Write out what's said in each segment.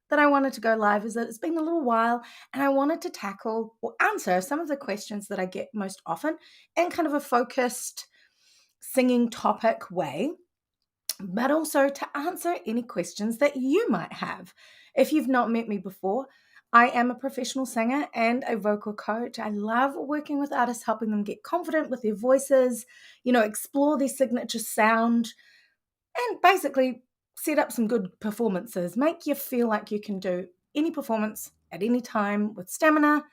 that I wanted to go live is that it's been a little while and I wanted to tackle or answer some of the questions that I get most often in kind of a focused singing topic way, but also to answer any questions that you might have. If you've not met me before, I am a professional singer and a vocal coach. I love working with artists, helping them get confident with their voices, explore their signature sound, and basically set up some good performances, make you feel like you can do any performance at any time with stamina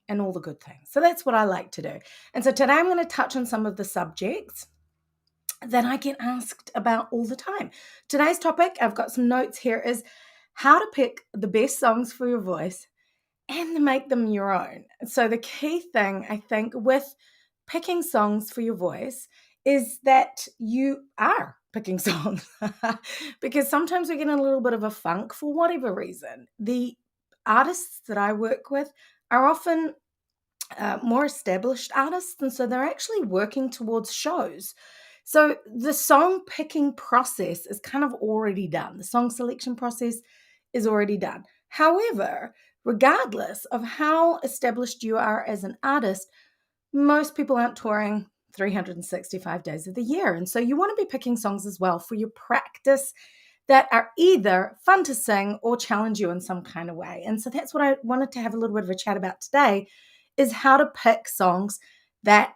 and all the good things. So that's what I like to do. And so today I'm going to touch on some of the subjects that I get asked about all the time. Today's topic, I've got some notes here, is how to pick the best songs for your voice and to make them your own. So the key thing, I think, with picking songs for your voice is that you are picking songs because sometimes we get in a little bit of a funk for whatever reason. The artists that I work with are often more established artists, and so they're actually working towards shows. So the song picking process is kind of already done. The song selection process is already done. However, regardless of how established you are as an artist, most people aren't touring 365 days of the year. And so you want to be picking songs as well for your practice that are either fun to sing or challenge you in some kind of way. And so that's what I wanted to have a little bit of a chat about today, is how to pick songs that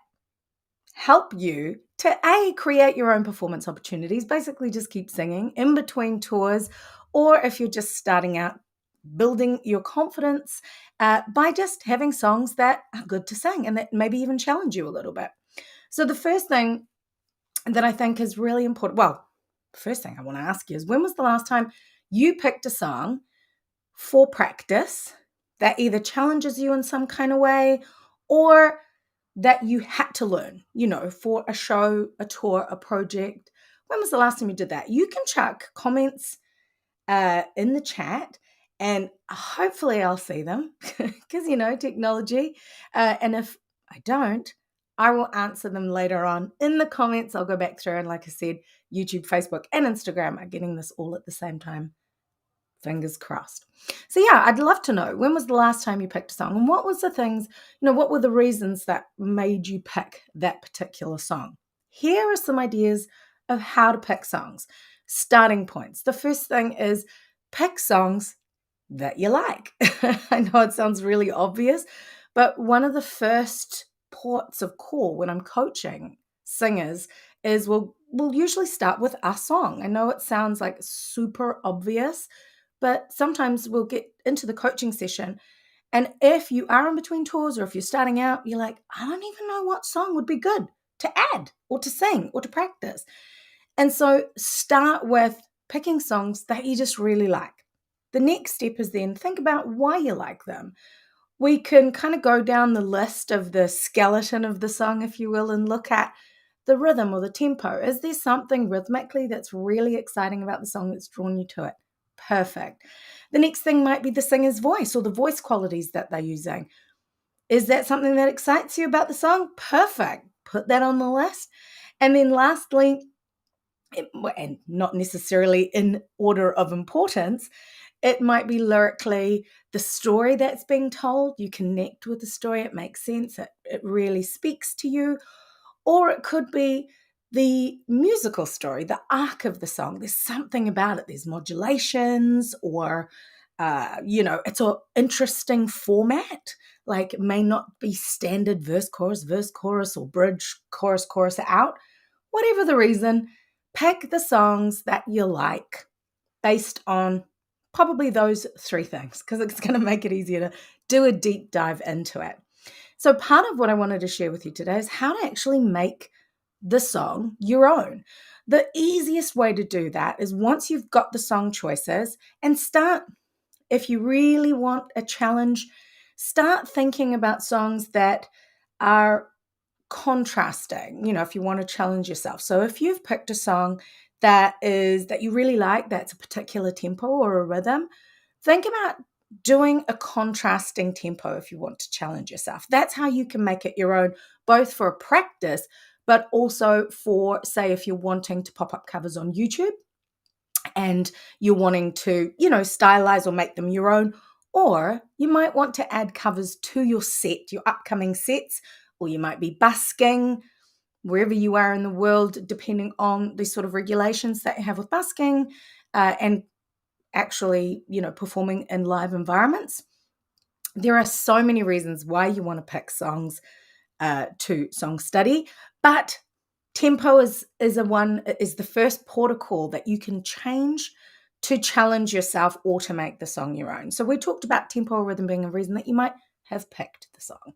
help you to create your own performance opportunities, basically just keep singing in between tours, or if you're just starting out, building your confidence by just having songs that are good to sing and that maybe even challenge you a little bit. So the first thing that I think is really important, well, the first thing I want to ask you is, when was the last time you picked a song for practice that either challenges you in some kind of way or that you had to learn, for a show, a tour, a project? When was the last time you did that? You can chuck comments in the chat and hopefully I'll see them because, technology. And if I don't, I will answer them later on in the comments. I'll go back through, and like I said, YouTube, Facebook, and Instagram are getting this all at the same time. Fingers crossed. So yeah, I'd love to know, when was the last time you picked a song, and what was the things, what were the reasons that made you pick that particular song? Here are some ideas of how to pick songs. Starting points. The first thing is pick songs that you like. I know it sounds really obvious, but one of the first ports of call when I'm coaching singers is we'll usually start with a song. I know it sounds like super obvious, but sometimes we'll get into the coaching session, and if you are in between tours or if you're starting out, you're like, I don't even know what song would be good to add or to sing or to practice. And so start with picking songs that you just really like. The next step is then think about why you like them. We can kind of go down the list of the skeleton of the song, if you will, and look at the rhythm or the tempo. Is there something rhythmically that's really exciting about the song that's drawn you to it? Perfect. The next thing might be the singer's voice or the voice qualities that they're using. Is that something that excites you about the song? Perfect. Put that on the list. And then lastly, and not necessarily in order of importance, it might be lyrically the story that's being told. You connect with the story, it makes sense, it really speaks to you. Or it could be the musical story, the arc of the song. There's something about it. There's modulations, or it's an interesting format. Like, it may not be standard verse, chorus, or bridge, chorus out. Whatever the reason, pick the songs that you like based on probably those three things, because it's going to make it easier to do a deep dive into it. So part of what I wanted to share with you today is how to actually make the song your own. The easiest way to do that is, once you've got the song choices, and start, if you really want a challenge, start thinking about songs that are contrasting, if you want to challenge yourself. So if you've picked a song that you really like, that's a particular tempo or a rhythm, think about doing a contrasting tempo if you want to challenge yourself. That's how you can make it your own, both for practice, but also for, say, if you're wanting to pop up covers on YouTube and you're wanting to, stylize or make them your own. Or you might want to add covers to your set, your upcoming sets, or you might be busking wherever you are in the world, depending on the sort of regulations that you have with busking and actually, performing in live environments. There are so many reasons why you want to pick songs to song study, but tempo is the first port of call that you can change to challenge yourself or to make the song your own. So we talked about tempo or rhythm being a reason that you might have picked the song.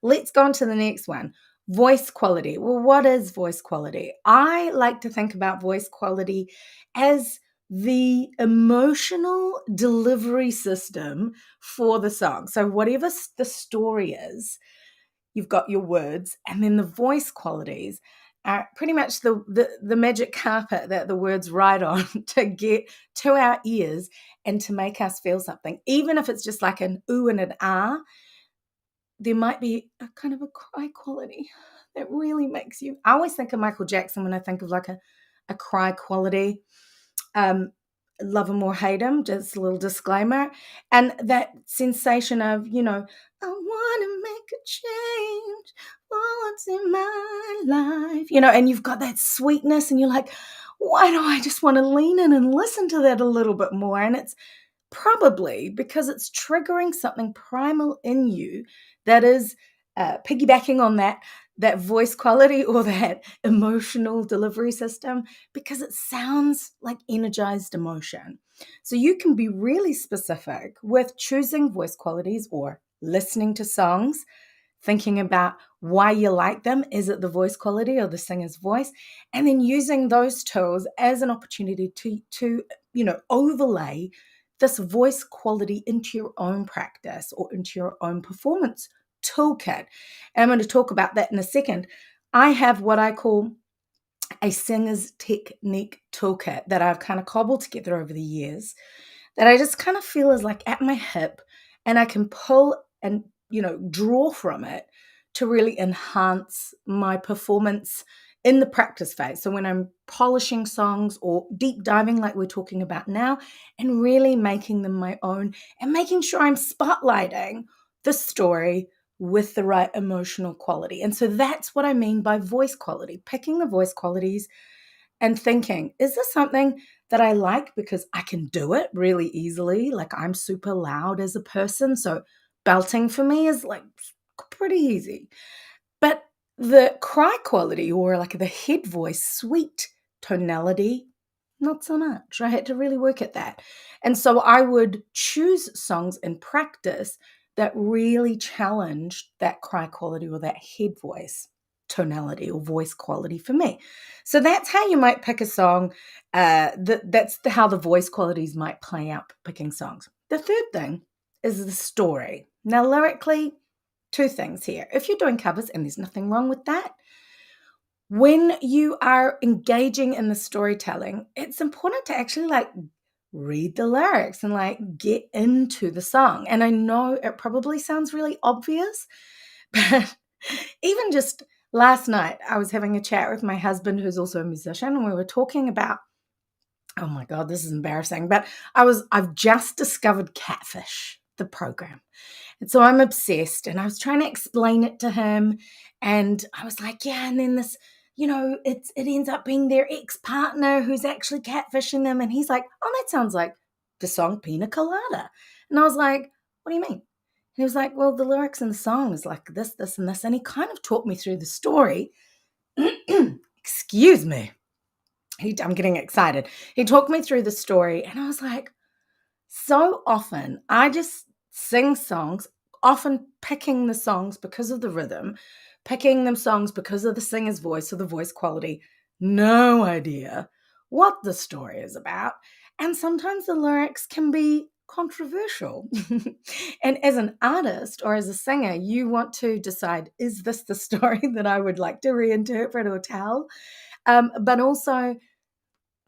Let's go on to the next one. Voice quality. Well, what is voice quality? I like to think about voice quality as the emotional delivery system for the song. So whatever the story is, you've got your words, and then the voice qualities are pretty much the magic carpet that the words ride on to get to our ears and to make us feel something. Even if it's just like an ooh and an ah, there might be a kind of a cry quality that really makes you. I always think of Michael Jackson when I think of like a cry quality. Love him or hate him, just a little disclaimer. And that sensation of, I want to make a change for what's in my life, and you've got that sweetness and you're like, why do I just want to lean in and listen to that a little bit more? And it's probably because it's triggering something primal in you that is piggybacking on that voice quality or that emotional delivery system, because it sounds like energized emotion. So you can be really specific with choosing voice qualities or listening to songs, thinking about why you like them. Is it the voice quality or the singer's voice? And then using those tools as an opportunity to overlay this voice quality into your own practice or into your own performance toolkit. And I'm going to talk about that in a second. I have what I call a Singers Technique Toolkit that I've kind of cobbled together over the years that I just kind of feel is like at my hip, and I can pull and, draw from it to really enhance my performance in the practice phase. So when I'm polishing songs or deep diving like we're talking about now, and really making them my own and making sure I'm spotlighting the story with the right emotional quality. And so that's what I mean by voice quality, picking the voice qualities and thinking, is this something that I like because I can do it really easily? Like I'm super loud as a person, so belting for me is like pretty easy. But the cry quality or like the head voice, sweet tonality, not so much. I had to really work at that. And so I would choose songs in practice that really challenged that cry quality or that head voice tonality or voice quality for me. So that's how you might pick a song. That's how the voice qualities might play out picking songs. The third thing is the story. Now, lyrically, two things here. If you're doing covers, and there's nothing wrong with that, when you are engaging in the storytelling, it's important to actually like read the lyrics and like get into the song. And I know it probably sounds really obvious, but even just last night, I was having a chat with my husband, who's also a musician, and we were talking about, oh my God, this is embarrassing, but I've just discovered Catfish, the program. And so I'm obsessed, and I was trying to explain it to him, and I was like, yeah, and then this, it ends up being their ex-partner who's actually catfishing them, and he's like, oh, that sounds like the song Pina Colada. And I was like, what do you mean? And he was like, well, the lyrics in the song is like this, this, and this, and he kind of talked me through the story. Excuse me. I'm getting excited. He talked me through the story, and I was like, so often I just sing songs, often picking the songs because of the rhythm, picking them songs because of the singer's voice or the voice quality, no idea what the story is about. And sometimes the lyrics can be controversial. And as an artist or as a singer, you want to decide, is this the story that I would like to reinterpret or tell? But also,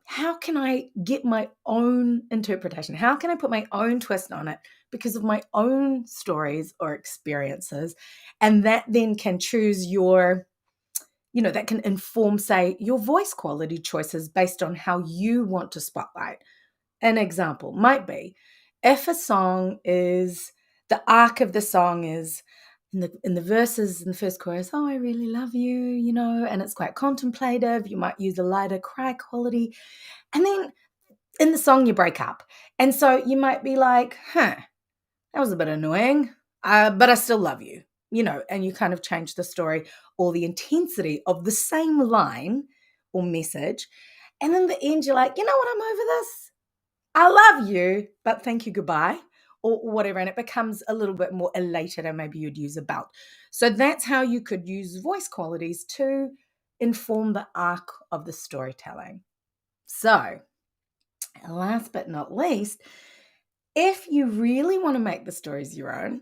how can I get my own interpretation? How can I put my own twist on it because of my own stories or experiences? And that then can choose that can inform, say, your voice quality choices based on how you want to spotlight An example might be if a song is, the arc of the song is in the verses in the first chorus, oh, I really love you, and it's quite contemplative. You might use a lighter cry quality. And then in the song, you break up. And so you might be like, that was a bit annoying, but I still love you, and you kind of change the story or the intensity of the same line or message. And in the end, you're like, you know what, I'm over this. I love you, but thank you, goodbye, or whatever. And it becomes a little bit more elated, and maybe you'd use a belt. So that's how you could use voice qualities to inform the arc of the storytelling. So, last but not least, if you really want to make the stories your own,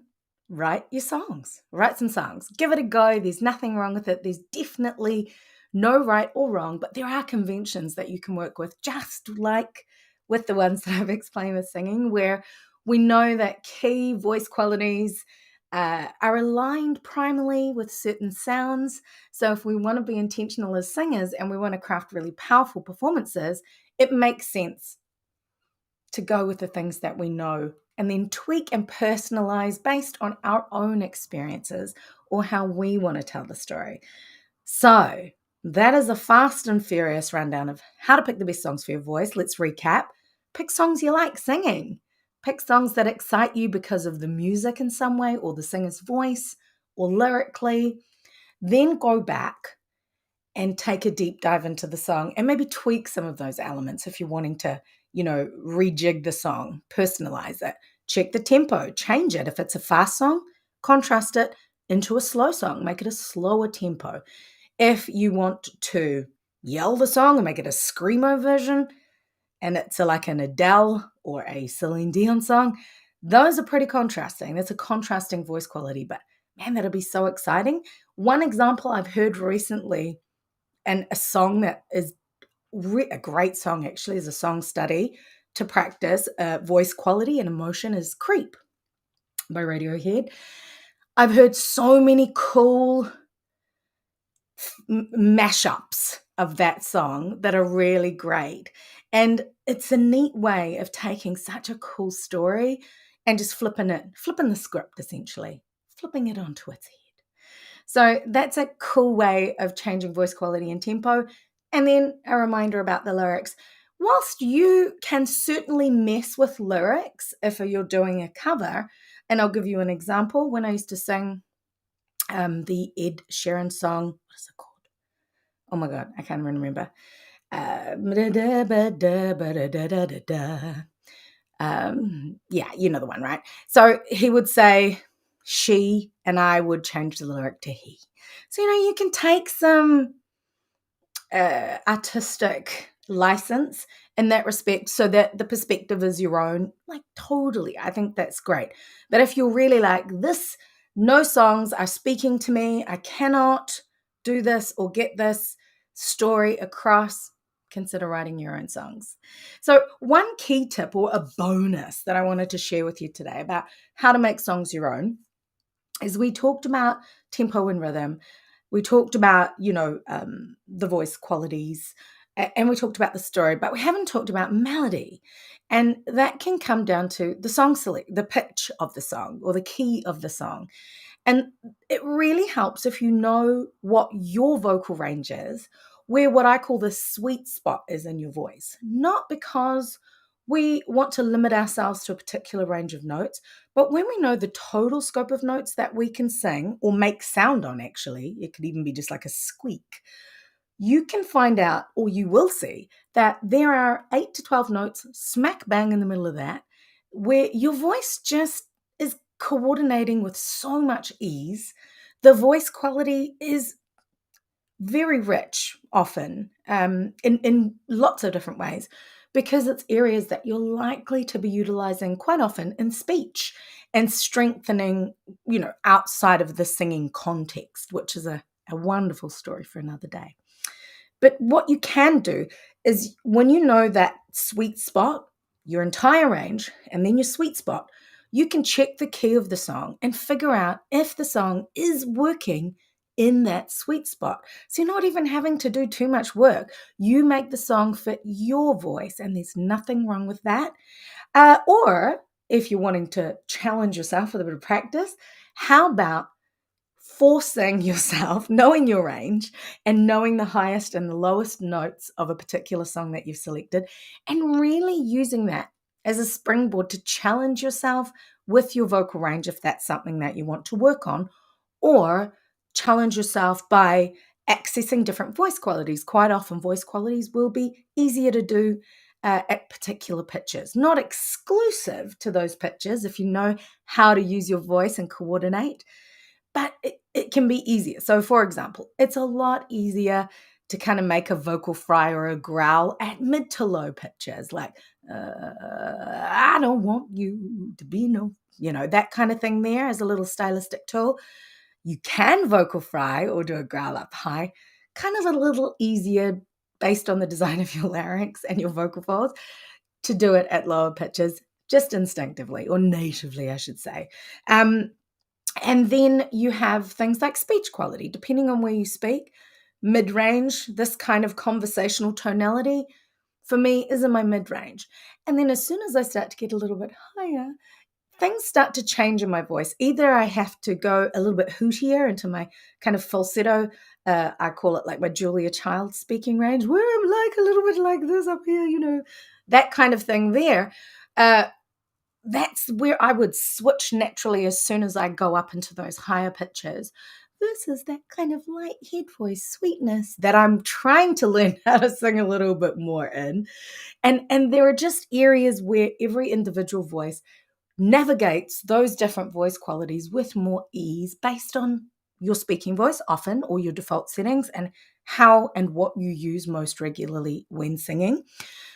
write your songs. Write some songs. Give it a go. There's nothing wrong with it. There's definitely no right or wrong, but there are conventions that you can work with, just like with the ones that I've explained with singing, where we know that key voice qualities are aligned primarily with certain sounds. So if we want to be intentional as singers and we want to craft really powerful performances, it makes sense to go with the things that we know and then tweak and personalize based on our own experiences or how we want to tell the story. So that is a fast and furious rundown of how to pick the best songs for your voice. Let's recap. Pick songs you like singing. Pick songs that excite you because of the music in some way or the singer's voice or lyrically. Then go back and take a deep dive into the song and maybe tweak some of those elements if you're wanting to, rejig the song, personalize it, check the tempo, change it. If it's a fast song, contrast it into a slow song, make it a slower tempo. If you want to yell the song and make it a screamo version, and it's like an Adele or a Celine Dion song, those are pretty contrasting. That's a contrasting voice quality, but man, that'll be so exciting. One example I've heard recently, and a song that is a great song actually, is a song study to practice voice quality and emotion, is Creep by Radiohead. I've heard so many cool mashups of that song that are really great. And it's a neat way of taking such a cool story and just flipping the script essentially, flipping it onto its head. So that's a cool way of changing voice quality and tempo. And then a reminder about the lyrics. Whilst you can certainly mess with lyrics if you're doing a cover, and I'll give you an example. When I used to sing the Ed Sheeran song, what is it called? Oh my God, I can't even remember. Yeah, you know the one, right? So he would say she, and I would change the lyric to he. So, you can take some artistic license in that respect so that the perspective is your own. Like, totally. I think that's great. But if you're really like this, no songs are speaking to me, I cannot do this or get this story across, consider writing your own songs. So one key tip or a bonus that I wanted to share with you today about how to make songs your own is we talked about tempo and rhythm. We talked about, the voice qualities, and we talked about the story, but we haven't talked about melody. And that can come down to the song select, the pitch of the song or the key of the song. And it really helps if you know what your vocal range is, where what I call the sweet spot is in your voice. Not because we want to limit ourselves to a particular range of notes, but when we know the total scope of notes that we can sing or make sound on, actually, it could even be just like a squeak, you can find out, or you will see, that there are 8 to 12 notes smack bang in the middle of that, where your voice just is coordinating with so much ease. The voice quality is very rich often, in lots of different ways, because it's areas that you're likely to be utilizing quite often in speech and strengthening, outside of the singing context, which is a wonderful story for another day. But what you can do is, when you know that sweet spot, your entire range, and then your sweet spot, you can check the key of the song and figure out if the song is working in that sweet spot. So you're not even having to do too much work. You make the song fit your voice, and there's nothing wrong with that. Or if you're wanting to challenge yourself with a bit of practice, how about forcing yourself, knowing your range and knowing the highest and the lowest notes of a particular song that you've selected, and really using that as a springboard to challenge yourself with your vocal range if that's something that you want to work on, or challenge yourself by accessing different voice qualities. Quite often, voice qualities will be easier to do at particular pitches, not exclusive to those pitches if you know how to use your voice and coordinate, but it can be easier. So, for example, it's a lot easier to kind of make a vocal fry or a growl at mid to low pitches, like, I don't want you to be no, that kind of thing there as a little stylistic tool. You can vocal fry or do a growl up high, kind of a little easier based on the design of your larynx and your vocal folds to do it at lower pitches, just instinctively or natively, I should say. And then you have things like speech quality, depending on where you speak. Mid-range, this kind of conversational tonality, for me, is in my mid-range. And then as soon as I start to get a little bit higher, things start to change in my voice. Either I have to go a little bit hootier into my kind of falsetto, I call it like my Julia Child speaking range, where I'm like a little bit like this up here, that kind of thing there. That's where I would switch naturally as soon as I go up into those higher pitches versus that kind of light head voice sweetness that I'm trying to learn how to sing a little bit more in. And there are just areas where every individual voice navigates those different voice qualities with more ease based on your speaking voice often, or your default settings, and how and what you use most regularly when singing.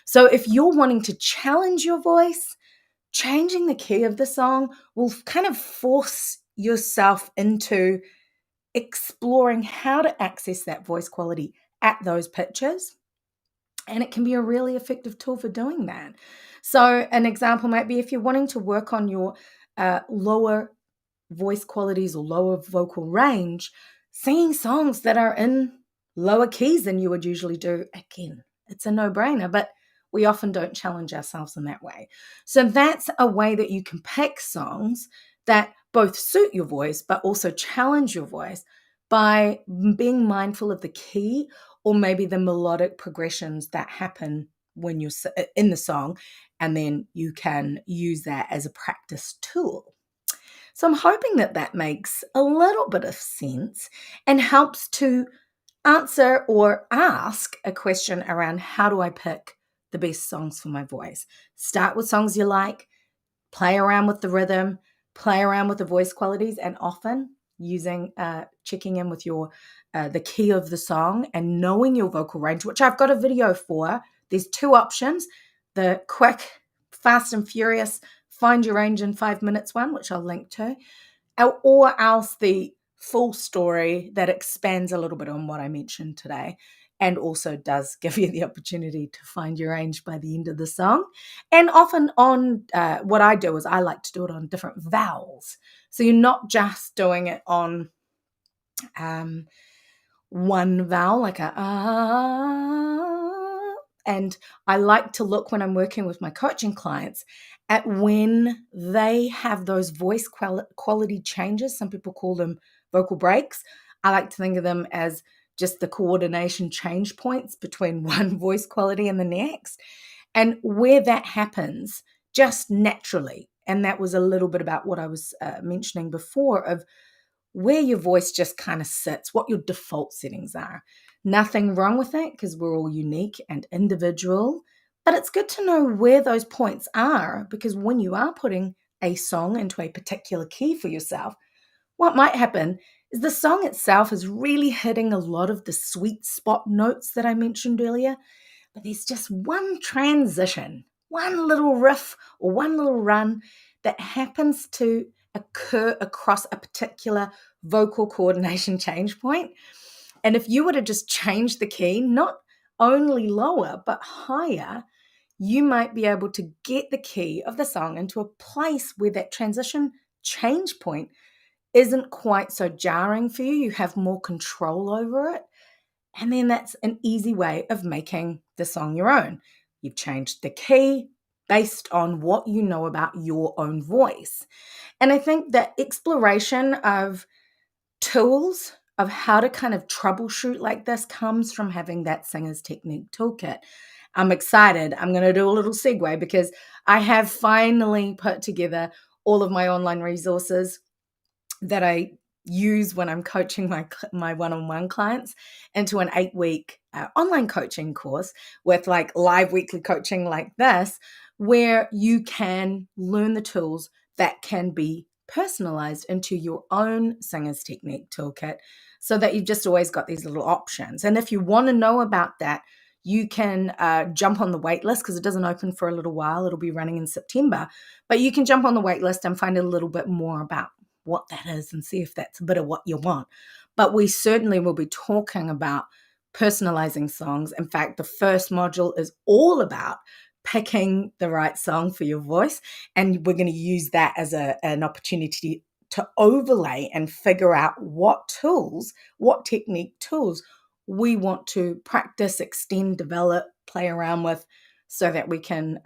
So if you're wanting to challenge your voice, changing the key of the song will kind of force yourself into exploring how to access that voice quality at those pitches. And it can be a really effective tool for doing that. So an example might be if you're wanting to work on your lower voice qualities or lower vocal range, singing songs that are in lower keys than you would usually do, again, it's a no-brainer, but we often don't challenge ourselves in that way. So that's a way that you can pick songs that both suit your voice, but also challenge your voice by being mindful of the key or maybe the melodic progressions that happen when you're in the song, and then you can use that as a practice tool. So I'm hoping that that makes a little bit of sense and helps to answer or ask a question around how do I pick the best songs for my voice. Start with songs you like, play around with the rhythm, play around with the voice qualities, and often using checking in with your the key of the song and knowing your vocal range, which I've got a video for. There's two options: the quick, fast and furious, find your range in 5 minutes one, which I'll link to, or else the full story that expands a little bit on what I mentioned today and also does give you the opportunity to find your range by the end of the song. And often on what I do is I like to do it on different vowels. So you're not just doing it on one vowel, like a ah. And I like to look when I'm working with my coaching clients at when they have those voice quality changes. Some people call them vocal breaks. I like to think of them as just the coordination change points between one voice quality and the next, and where that happens just naturally. And that was a little bit about what I was mentioning before of where your voice just kind of sits, what your default settings are. Nothing wrong with that because we're all unique and individual, but it's good to know where those points are, because when you are putting a song into a particular key for yourself, what might happen is the song itself is really hitting a lot of the sweet spot notes that I mentioned earlier, but there's just one transition, one little riff or one little run that happens to occur across a particular vocal coordination change point. And if you were to just change the key, not only lower, but higher, you might be able to get the key of the song into a place where that transition change point isn't quite so jarring for you. You have more control over it. And then that's an easy way of making the song your own. You've changed the key based on what you know about your own voice. And I think that exploration of tools of how to kind of troubleshoot like this comes from having that Singers Technique Toolkit. I'm excited. I'm going to do a little segue because I have finally put together all of my online resources that I use when I'm coaching my one-on-one clients into an 8-week online coaching course with like live weekly coaching like this, where you can learn the tools that can be personalized into your own Singers Technique Toolkit so that you've just always got these little options. And if you want to know about that, you can jump on the wait list because it doesn't open for a little while. It'll be running in September, but you can jump on the wait list and find a little bit more about what that is and see if that's a bit of what you want. But we certainly will be talking about personalizing songs. In fact, the first module is all about picking the right song for your voice. And we're going to use that as an opportunity to overlay and figure out what tools, what technique tools we want to practice, extend, develop, play around with so that we can,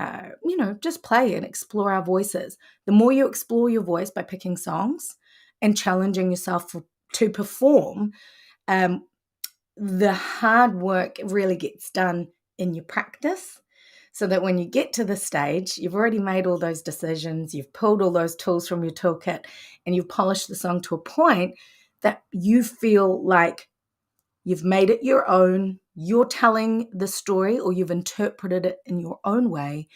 just play and explore our voices. The more you explore your voice by picking songs and challenging yourself to perform, the hard work really gets done in your practice so that when you get to the stage, you've already made all those decisions, you've pulled all those tools from your toolkit, and you've polished the song to a point that you feel like you've made it your own, you're telling the story or you've interpreted it in your own way.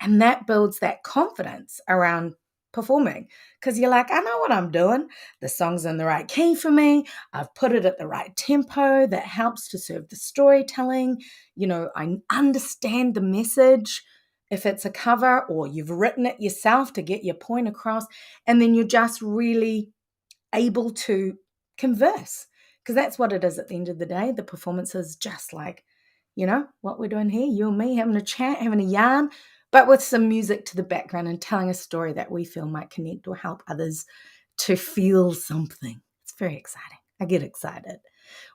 And that builds that confidence around performing because you're like, I know what I'm doing. The song's in the right key for me. I've put it at the right tempo that helps to serve the storytelling. I understand the message if it's a cover or you've written it yourself to get your point across. And then you're just really able to converse because that's what it is at the end of the day. The performance is just like, what we're doing here, you and me having a chat, having a yarn, but with some music to the background and telling a story that we feel might connect or help others to feel something. It's very exciting. I get excited.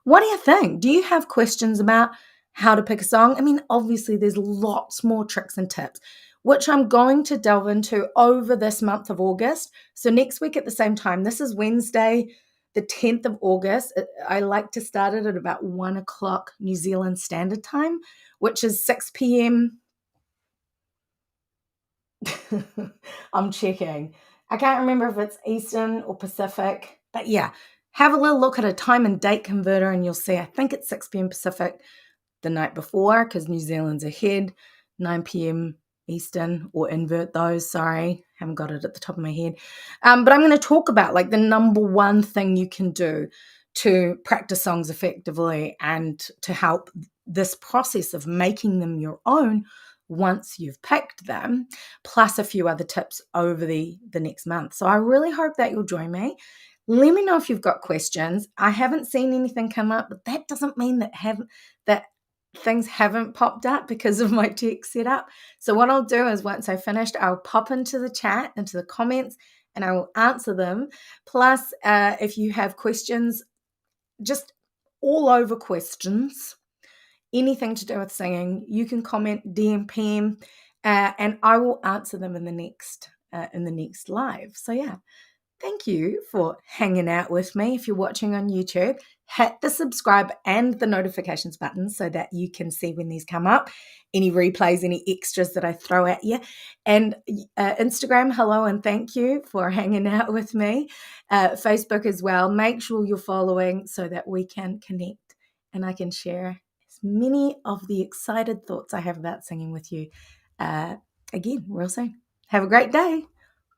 What do you think? Do you have questions about how to pick a song? I mean, obviously, there's lots more tricks and tips, which I'm going to delve into over this month of August. So next week at the same time, this is Wednesday, the 10th of August. I like to start it at about 1 o'clock New Zealand Standard Time, which is 6 p.m. I'm checking. I can't remember if it's Eastern or Pacific, but yeah, have a little look at a time and date converter and you'll see, I think it's 6 p.m. Pacific the night before because New Zealand's ahead, 9 p.m. Eastern, or invert those, sorry, haven't got it at the top of my head. But I'm going to talk about like the number one thing you can do to practice songs effectively and to help this process of making them your own once you've picked them, plus a few other tips over the next month. So I really hope that you'll join me. Let me know if you've got questions. I haven't seen anything come up, but that doesn't mean that things haven't popped up because of my tech setup. So what I'll do is once I've finished, I'll pop into the chat, into the comments, and I will answer them. Plus, if you have questions, just all over questions, anything to do with singing, you can comment, DM, PM, and I will answer them in the next live. So yeah, thank you for hanging out with me. If you're watching on YouTube, hit the subscribe and the notifications button so that you can see when these come up, any replays, any extras that I throw at you. And Instagram, hello and thank you for hanging out with me. Facebook as well. Make sure you're following so that we can connect and I can share as many of the excited thoughts I have about singing with you again real soon. Have a great day.